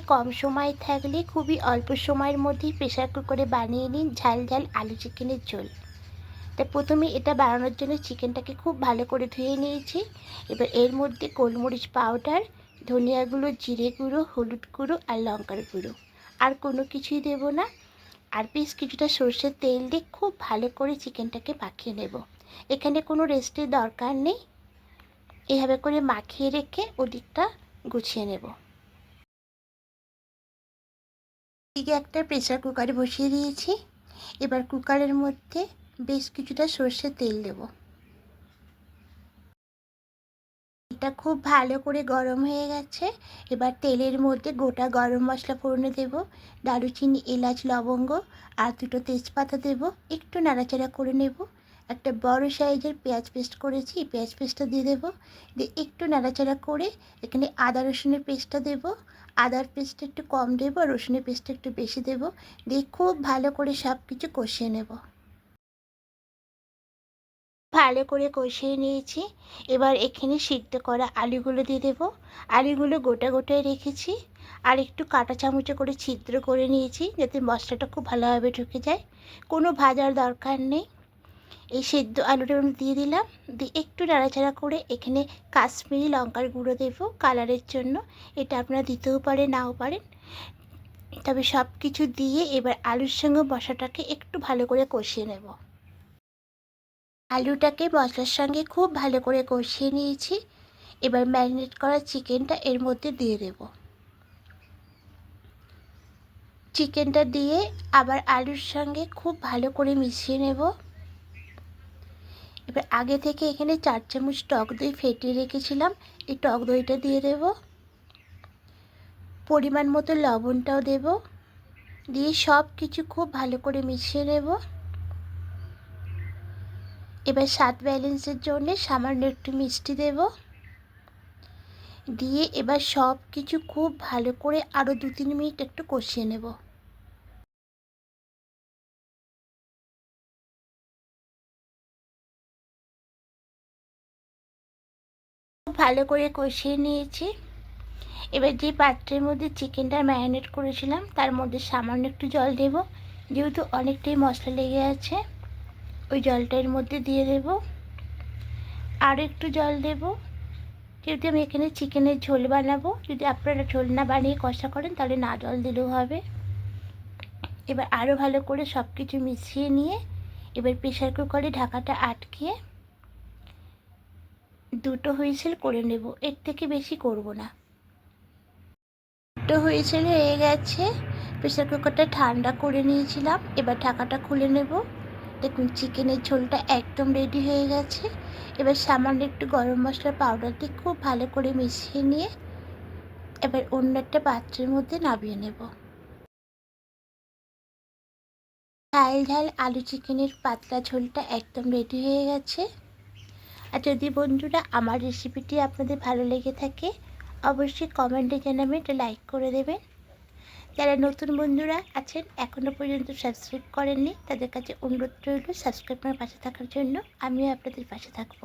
কম সময় থাকলে খুবই অল্প সময়ের মধ্যেই প্রেসার কুকারে বানিয়ে নিন ঝাল ঝাল আলু চিকেনের ঝোল। তা প্রথমে এটা বানানোর জন্য চিকেনটাকে খুব ভালো করে ধুয়ে নিয়েছি। এবার এর মধ্যে গোলমরিচ পাউডার, ধনিয়া গুঁড়ো, জিরে গুঁড়ো, হলুদ গুঁড়ো আর লঙ্কার গুঁড়ো, আর কোনো কিছুই দেবো না। আর বেশ কিছুটা সর্ষের তেল দিয়ে খুব ভালো করে চিকেনটাকে মাখিয়ে নেব। এখানে কোনো রেস্টের দরকার নেই, এভাবে করে মাখিয়ে রেখে ওদিকটা গুছিয়ে নেব। এদিকে একটা প্রেসার কুকার বসিয়ে দিয়েছি। এবার কুকারের মধ্যে বেশ কিছুটা সর্ষের তেল দেব। এটা খুব ভালো করে গরম হয়ে গেছে। এবার তেলের মধ্যে গোটা গরম মশলা ফোড়নে দেব, দারুচিনি, এলাচ, লবঙ্গ আর দুটো তেজপাতা দেব। একটু নাড়াচাড়া করে নেব। একটা বড় সাইজের পেঁয়াজ পেস্ট করেছি, পেঁয়াজ পেস্টটা দিয়ে দেবো। দিয়ে একটু নাড়াচাড়া করে এখানে আদা রসুনের পেস্টটা দেব। আদার পেস্টটা একটু কম দেবো, রসুনের পেস্টটা একটু বেশি দেব। দিয়ে খুব ভালো করে সব কিছু কষিয়ে নেব। ভালো করে কষিয়ে নিয়েছি। এবার এখানে সিদ্ধ করা আলুগুলো দিয়ে দেবো। আলুগুলো গোটা গোটায় রেখেছি, আর একটু কাঁটা চামচে করে ছিদ্র করে নিয়েছি যাতে মশলাটা খুব ভালোভাবে ঢুকে যায়। কোনো ভাজার দরকার নেই। এই সেদ্ধ আলুটা আমি দিয়ে দিলাম। দিয়ে একটু নাড়াচাড়া করে এখানে কাশ্মীরি লঙ্কার গুঁড়ো দেবো কালারের জন্য। এটা আপনারা দিতেও পারেন, নাও পারেন। তবে সব কিছু দিয়ে এবার আলুর সঙ্গে মশলাটাকে একটু ভালো করে কষিয়ে নেব। আলুটাকে মশলার সঙ্গে খুব ভালো করে কষিয়ে নিয়েছি। এবার ম্যারিনেট করা চিকেনটা এর মধ্যে দিয়ে দেব। চিকেনটা দিয়ে আবার আলুর সঙ্গে খুব ভালো করে মিশিয়ে নেব। এবার আগে থেকে এখানে 4 চামচ টক দই ফেটিয়ে রেখেছিলাম, এই টক দইটা দিয়ে দেব। পরিমাণ মতো লবণটাও দেব। দিয়ে সব কিছু খুব ভালো করে মিশিয়ে নেব। এবার স্বাদ ব্যালেন্সের জন্য সামান্য একটু মিষ্টি দেব। দিয়ে এবার সব কিছু খুব ভালো করে আরও 2-3 মিনিট একটু কষিয়ে নেব। খুব ভালো করে কষিয়ে নিয়েছি। এবার যে পাত্রের মধ্যে চিকেনটা ম্যারিনেট করেছিলাম তার মধ্যে সামান্য একটু জল দেব। যেহেতু অনেকটাই মশলা লেগে আছে, ওই জলটা এর মধ্যে দিয়ে দেব। আর একটু জল দেব, যেহেতু আমি এখানে চিকেনের ঝোল বানাবো। যদি আপনারা ঝোল না বানিয়ে কষা করেন তাহলে না জল দিলেও হবে। এবার আরও ভালো করে সব কিছু মিশিয়ে নিয়ে এবার প্রেসার কুকারে ঢাকাটা আটকিয়ে 2টো হুইসেল করে নেব, এর থেকে বেশি করব না। 2টো হুইসেল হয়ে গেছে। প্রেসার কুকারটা ঠান্ডা করে নিয়েছিলাম। এবার ঢাকাটা খুলে নেব। দেখুন চিকেনের ঝোলটা একদম রেডি হয়ে গেছে। এবার সামান্য একটু গরম মশলার পাউডার দিয়ে খুব ভালো করে মিশিয়ে নিয়ে এবার অন্য একটা পাত্রের মধ্যে নামিয়ে নেব। ঝাল ঝাল আলু চিকেনের পাতলা ঝোলটা একদম রেডি হয়ে গেছে। আর যদি বন্ধুরা আমার রেসিপিটি আপনাদের ভালো লেগে থাকে অবশ্যই কমেন্টে জানাবেন, একটা লাইক করে দেবেন। যারা নতুন বন্ধুরা আছেন এখনও পর্যন্ত সাবস্ক্রাইব করেননি তাদের কাছে অনুরোধ রইল সাবস্ক্রাইব করে পাশে থাকার জন্য। আমিও আপনাদের পাশে থাকবো।